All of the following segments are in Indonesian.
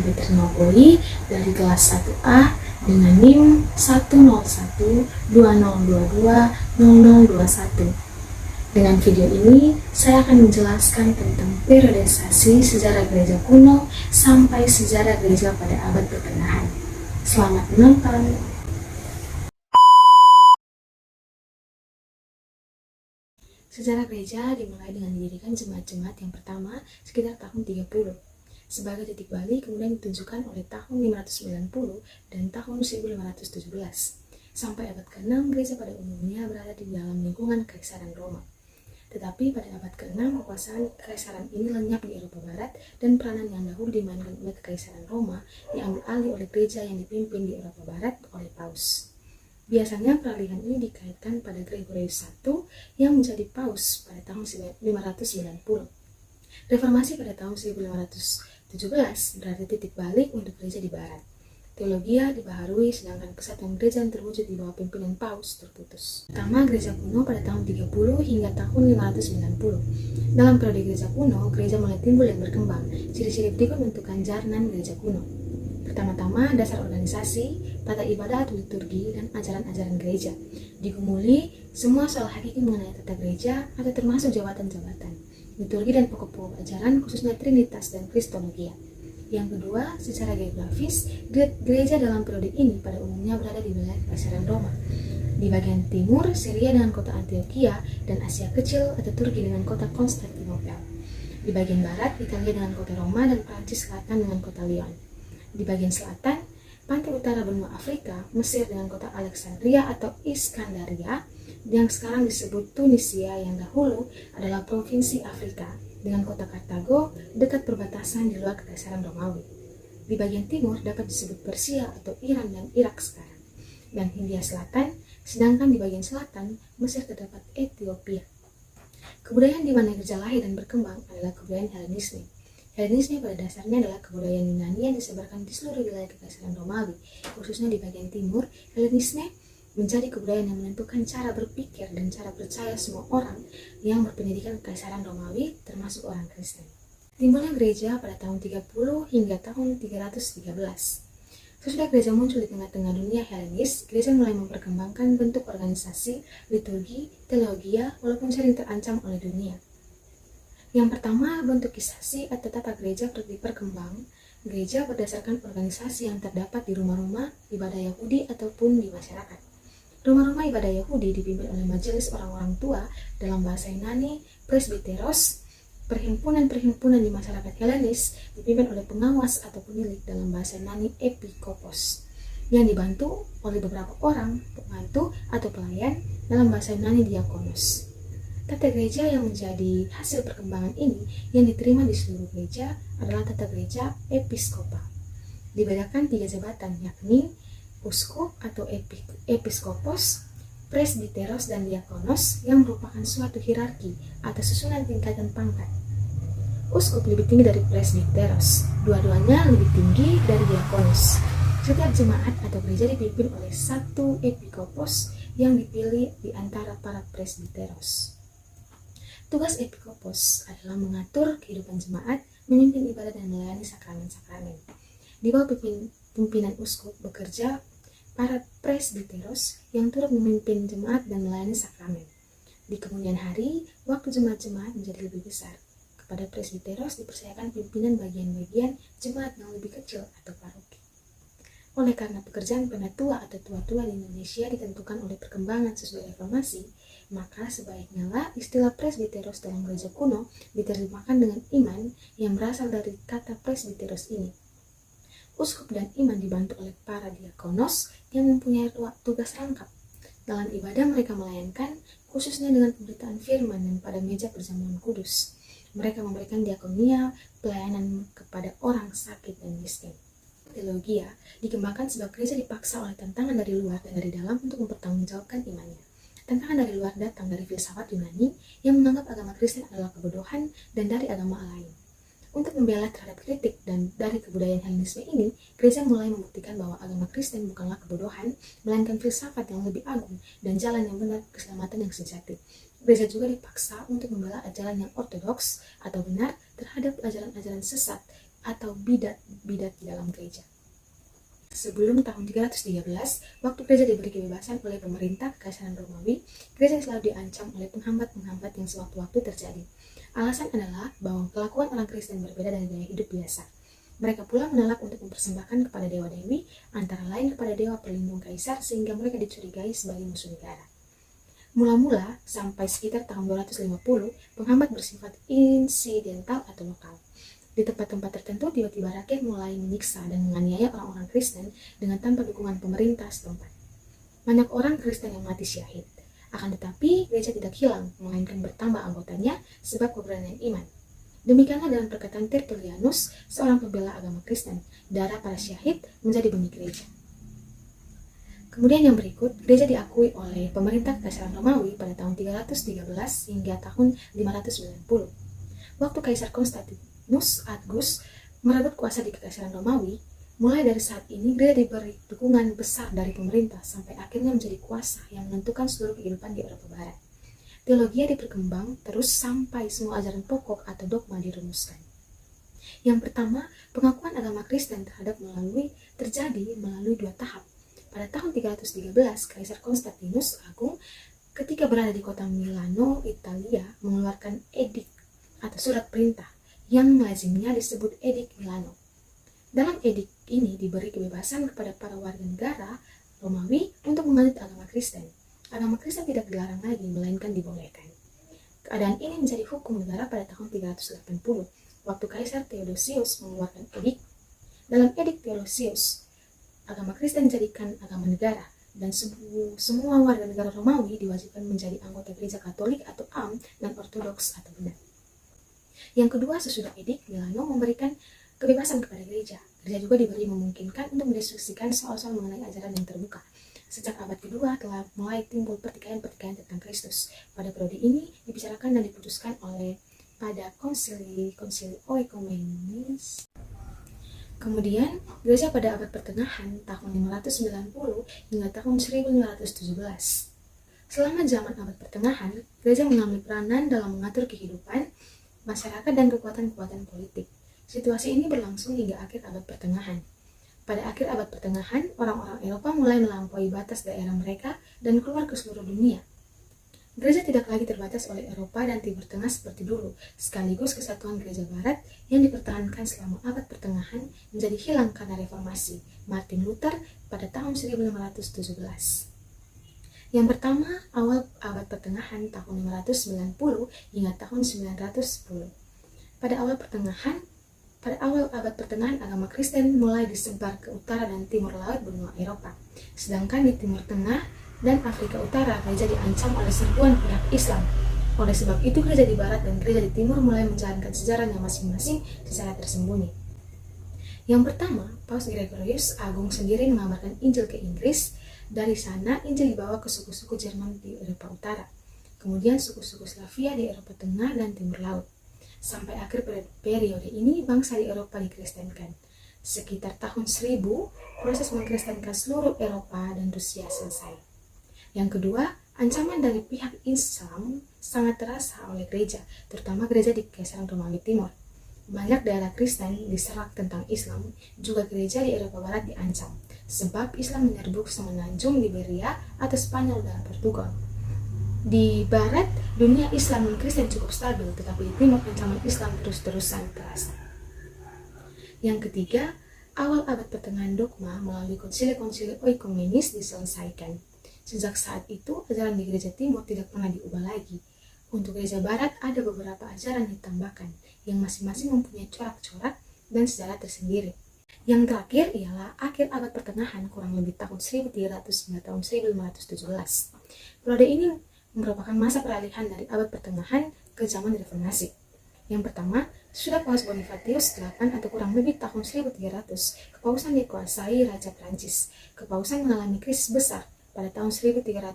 diterima Poli dari kelas 1A dengan NIM 10120220021. Dengan video ini, saya akan menjelaskan tentang periodisasi sejarah gereja kuno sampai sejarah gereja pada abad pertengahan. Selamat menonton! Sejarah gereja dimulai dengan didirikan jemaat-jemaat yang pertama sekitar tahun 30. Sebagai titik balik kemudian ditunjukkan oleh tahun 590 dan tahun 1517. Sampai abad ke-6, gereja pada umumnya berada di dalam lingkungan Kekaisaran Roma. Tetapi pada abad ke-6, kekuasaan kekaisaran ini lenyap di Eropa Barat dan peranan yang dahulu dimainkan oleh Kekaisaran Roma diambil alih oleh gereja yang dipimpin di Eropa Barat oleh Paus. Biasanya peralihan ini dikaitkan pada Gregorius I yang menjadi paus pada tahun 590. Reformasi pada tahun 1517 berarti titik balik untuk gereja di barat. Teologia dibaharui sedangkan kesatuan gereja yang terwujud di bawah pimpinan paus terputus. Pertama, gereja kuno pada tahun 30 hingga tahun 590. Dalam periode gereja kuno, gereja mulai timbul dan berkembang. Ciri-ciri berikut menentukan jaranan gereja kuno. Pertama-tama, dasar organisasi, tata ibadah atau liturgi, dan ajaran-ajaran gereja. Digumuli semua soal hakiki mengenai tata gereja atau termasuk jabatan-jabatan, liturgi dan pokok-pokok ajaran khususnya Trinitas dan Kristologia. Yang kedua, secara geografis, gereja dalam periode ini pada umumnya berada di wilayah Kekaisaran Roma. Di bagian timur, Syria dengan kota Antioquia, dan Asia Kecil atau Turki dengan kota Konstantinopel. Di bagian barat, Italia dengan kota Roma dan Prancis Selatan dengan kota Lyon. Di bagian selatan, pantai utara benua Afrika, Mesir dengan kota Alexandria atau Iskandaria, yang sekarang disebut Tunisia yang dahulu adalah provinsi Afrika, dengan kota Kartago dekat perbatasan di luar Kekaisaran Romawi. Di bagian timur dapat disebut Persia atau Iran dan Irak sekarang, dan Hindia Selatan, sedangkan di bagian selatan, Mesir terdapat Ethiopia. Kebudayaan di mana gereja lahir dan berkembang adalah kebudayaan Helenisme. Helenisme pada dasarnya adalah kebudayaan Yunani yang disebarkan di seluruh wilayah Kekaisaran Romawi, khususnya di bagian timur. Helenisme menjadi kebudayaan yang menentukan cara berpikir dan cara percaya semua orang yang berpendidikan Kekaisaran Romawi, termasuk orang Kristen. Timbulnya gereja pada tahun 30 hingga tahun 313. Sesudah gereja muncul di tengah-tengah dunia Helenis, gereja mulai memperkembangkan bentuk organisasi, liturgi, teologia, walaupun sering terancam oleh dunia. Yang pertama, bentuk kisasi atau tata gereja berkembang. Gereja berdasarkan organisasi yang terdapat di rumah-rumah ibadah Yahudi ataupun di masyarakat. Rumah-rumah ibadah Yahudi dipimpin oleh majelis orang-orang tua dalam bahasa Yunani, presbiteros. Perhimpunan-perhimpunan di masyarakat Helenis dipimpin oleh pengawas atau pemilik dalam bahasa Yunani, episkopos, yang dibantu oleh beberapa orang pembantu atau pelayan dalam bahasa Yunani, diakonos. Tata gereja yang menjadi hasil perkembangan ini yang diterima di seluruh gereja adalah tata gereja episkopa. Dibedakan 3 jabatan, yakni uskup atau episkopos, presbiteros, dan diakonos yang merupakan suatu hierarki atau susunan tingkatan pangkat. Uskup lebih tinggi dari presbiteros, dua-duanya lebih tinggi dari diakonos. Setiap jemaat atau gereja dipimpin oleh satu episkopos yang dipilih di antara para presbiteros. Tugas episkopos adalah mengatur kehidupan jemaat, memimpin ibadah dan melayani sakramen-sakramen. Di bawah pimpinan uskup bekerja para presbiteros yang turut memimpin jemaat dan melayani sakramen. Di kemudian hari, waktu jemaat-jemaat menjadi lebih besar. Kepada presbiteros dipercayakan pimpinan bagian-bagian jemaat yang lebih kecil atau paroki. Oleh karena pekerjaan penatua atau tua-tua di Indonesia ditentukan oleh perkembangan sesudah reformasi, maka sebaiknya lah istilah presbiteros dalam gereja kuno diterjemahkan dengan iman yang berasal dari kata presbiteros ini. Uskup dan iman dibantu oleh para diakonos yang mempunyai tugas rangkap. Dalam ibadah mereka melayankan, khususnya dengan pemberitaan firman dan pada meja perjamuan kudus. Mereka memberikan diakonia, pelayanan kepada orang sakit dan miskin. Teologia dikembangkan sebab gereja dipaksa oleh tantangan dari luar dan dari dalam untuk mempertanggungjawabkan imannya. Tantangan dari luar datang dari filsafat Yunani yang menganggap agama Kristen adalah kebodohan dan dari agama lain. Untuk membela terhadap kritik dan dari kebudayaan Helenisme ini, gereja mulai membuktikan bahwa agama Kristen bukanlah kebodohan, melainkan filsafat yang lebih agung dan jalan yang benar keselamatan yang sejati. Gereja juga dipaksa untuk membela ajaran yang ortodoks atau benar terhadap ajaran-ajaran sesat atau bidat-bidat di dalam gereja. Sebelum tahun 313, waktu gereja diberi kebebasan oleh pemerintah Kekaisaran Romawi, gereja selalu diancam oleh penghambat-penghambat yang sewaktu-waktu terjadi. Alasan adalah bahwa kelakuan orang Kristen berbeda dari gaya hidup biasa. Mereka pula menolak untuk mempersembahkan kepada dewa-dewi, antara lain kepada dewa pelindung kaisar, sehingga mereka dicurigai sebagai musuh negara. Mula-mula, sampai sekitar tahun 250, penghambat bersifat insidental atau lokal. Di tempat-tempat tertentu, tiba-tiba rakyat mulai menyiksa dan menganiaya orang-orang Kristen dengan tanpa dukungan pemerintah setempat. Banyak orang Kristen yang mati syahid. Akan tetapi, gereja tidak hilang, melainkan bertambah anggotanya sebab keberanian iman. Demikianlah dalam perkataan Tertullianus, seorang pembela agama Kristen, darah para syahid menjadi benih gereja. Kemudian yang berikut, gereja diakui oleh pemerintah Kekaisaran Romawi pada tahun 313 hingga tahun 590. Waktu Kaisar Konstantinus Agus merebut kuasa di Kekaisaran Romawi, mulai dari saat ini gereja diberi dukungan besar dari pemerintah sampai akhirnya menjadi kuasa yang menentukan seluruh kehidupan di Eropa Barat. Teologi berkembang terus sampai semua ajaran pokok atau dogma dirumuskan. Yang pertama, pengakuan agama Kristen terjadi melalui dua tahap. Pada tahun 313, Kaisar Konstantinus Agung ketika berada di kota Milano, Italia, mengeluarkan edik atau surat perintah yang lazimnya disebut Edik Milano. Dalam edik ini diberi kebebasan kepada para warga negara Romawi untuk menganut agama Kristen. Agama Kristen tidak dilarang lagi, melainkan dibolehkan. Keadaan ini menjadi hukum negara pada tahun 380, waktu Kaisar Theodosius mengeluarkan edik. Dalam edik Theodosius, agama Kristen dijadikan agama negara, dan semua warga negara Romawi diwajibkan menjadi anggota gereja Katolik atau Am dan Ortodoks atau benar. Yang kedua, sesudah edik Milano memberikan kebebasan kepada gereja. Gereja juga diberi memungkinkan untuk mendiskusikan soal-soal mengenai ajaran yang terbuka. Sejak abad kedua telah mulai timbul pertikaian-pertikaian tentang Kristus. Pada periode ini dibicarakan dan diputuskan pada konsili Oikomenes. Kemudian, gereja pada abad pertengahan tahun 590 hingga tahun 1517. Selama zaman abad pertengahan, gereja mengambil peranan dalam mengatur kehidupan masyarakat dan kekuatan-kekuatan politik. Situasi ini berlangsung hingga akhir abad pertengahan. Pada akhir abad pertengahan, orang-orang Eropa mulai melampaui batas daerah mereka dan keluar ke seluruh dunia. Gereja tidak lagi terbatas oleh Eropa dan Timur Tengah seperti dulu, sekaligus kesatuan gereja Barat yang dipertahankan selama abad pertengahan menjadi hilang karena reformasi Martin Luther pada tahun 1517. Yang pertama, awal abad pertengahan tahun 590 hingga tahun 910. Pada awal abad pertengahan, agama Kristen mulai disebar ke utara dan timur laut benua Eropa. Sedangkan di Timur Tengah dan Afrika Utara, gereja diancam oleh serbuan pihak Islam. Oleh sebab itu, gereja di barat dan gereja di timur mulai menjalankan sejarahnya masing-masing secara tersembunyi. Yang pertama, Paus Gregorius Agung sendiri mengabarkan Injil ke Inggris. Dari sana, Injil dibawa ke suku-suku Jerman di Eropa Utara. Kemudian suku-suku Slavia di Eropa Tengah dan Timur Laut. Sampai akhir periode ini, bangsa di Eropa dikristenkan. Sekitar tahun 1000, proses mengkristenkan seluruh Eropa dan Rusia selesai. Yang kedua, ancaman dari pihak Islam sangat terasa oleh gereja, terutama gereja di Kekaisaran Romawi Timur. Banyak daerah Kristen diserak tentang Islam, juga gereja di Eropa Barat diancam, sebab Islam menyerbu semenanjung Liberia atau Spanyol dan Portugal. Di Barat, dunia Islam dan Kristen cukup stabil, tetapi di Timur ancaman Islam terus-terusan terasa. Yang ketiga, awal abad pertengahan dogma melalui konsili-konsili Oikomenes diselesaikan. Sejak saat itu, ajaran di gereja timur tidak pernah diubah lagi. Untuk gereja barat, ada beberapa ajaran ditambahkan, yang masing-masing mempunyai corak-corak dan sejarah tersendiri. Yang terakhir ialah akhir abad pertengahan, kurang lebih tahun 1300 hingga tahun 1517. Periode ini merupakan masa peralihan dari abad pertengahan ke zaman reformasi. Yang pertama, sudah Paus Bonifatius VIII atau kurang lebih tahun 1300, kepausan dikuasai Raja Prancis. Kepausan mengalami krisis besar pada tahun 1309.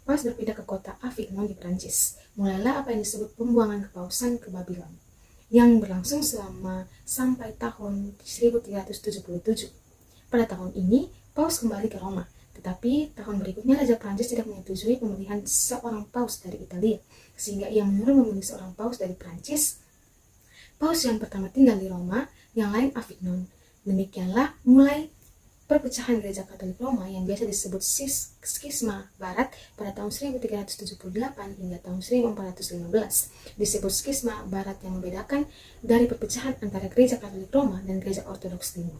Paus berpindah ke kota Avignon di Prancis. Mulailah apa yang disebut pembuangan kepausan ke Babylon, yang berlangsung sampai tahun 1377. Pada tahun ini, Paus kembali ke Roma. Tetapi tahun berikutnya Raja Prancis tidak menyetujui pemilihan seorang Paus dari Italia, sehingga ia menyuruh memilih seorang Paus dari Prancis. Paus yang pertama tinggal di Roma, yang lain Avignon. Demikianlah mulai perpecahan Gereja Katolik Roma yang biasa disebut skisma Barat pada tahun 1378 hingga tahun 1415. Disebut skisma Barat yang membedakan dari perpecahan antara Gereja Katolik Roma dan Gereja Ortodoks Timur.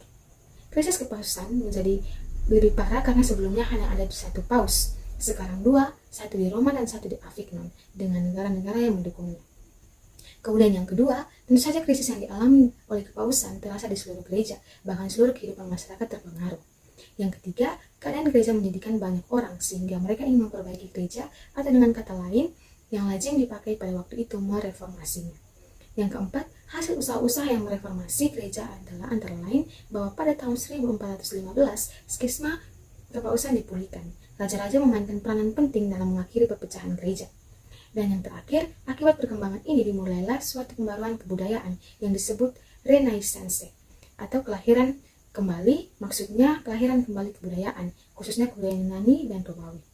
Krisis kepausan menjadi lebih parah karena sebelumnya hanya ada satu paus, sekarang dua, satu di Roma dan satu di Avignon, dengan negara-negara yang mendukungnya. Kemudian yang kedua, tentu saja krisis yang dialami oleh kepausan terasa di seluruh gereja, bahkan seluruh kehidupan masyarakat terpengaruh. Yang ketiga, keadaan gereja menjadikan banyak orang, sehingga mereka ingin memperbaiki gereja, atau dengan kata lain, yang lazim dipakai pada waktu itu mereformasinya. Yang keempat, hasil usaha-usaha yang mereformasi gereja adalah antara lain bahwa pada tahun 1415, skisma kepausan dipulihkan. Raja-raja memainkan peranan penting dalam mengakhiri perpecahan gereja. Dan yang terakhir, akibat perkembangan ini dimulailah suatu pembaruan kebudayaan yang disebut Renaissance atau kelahiran kembali, maksudnya kelahiran kembali kebudayaan, khususnya kebudayaan Yunani dan Romawi.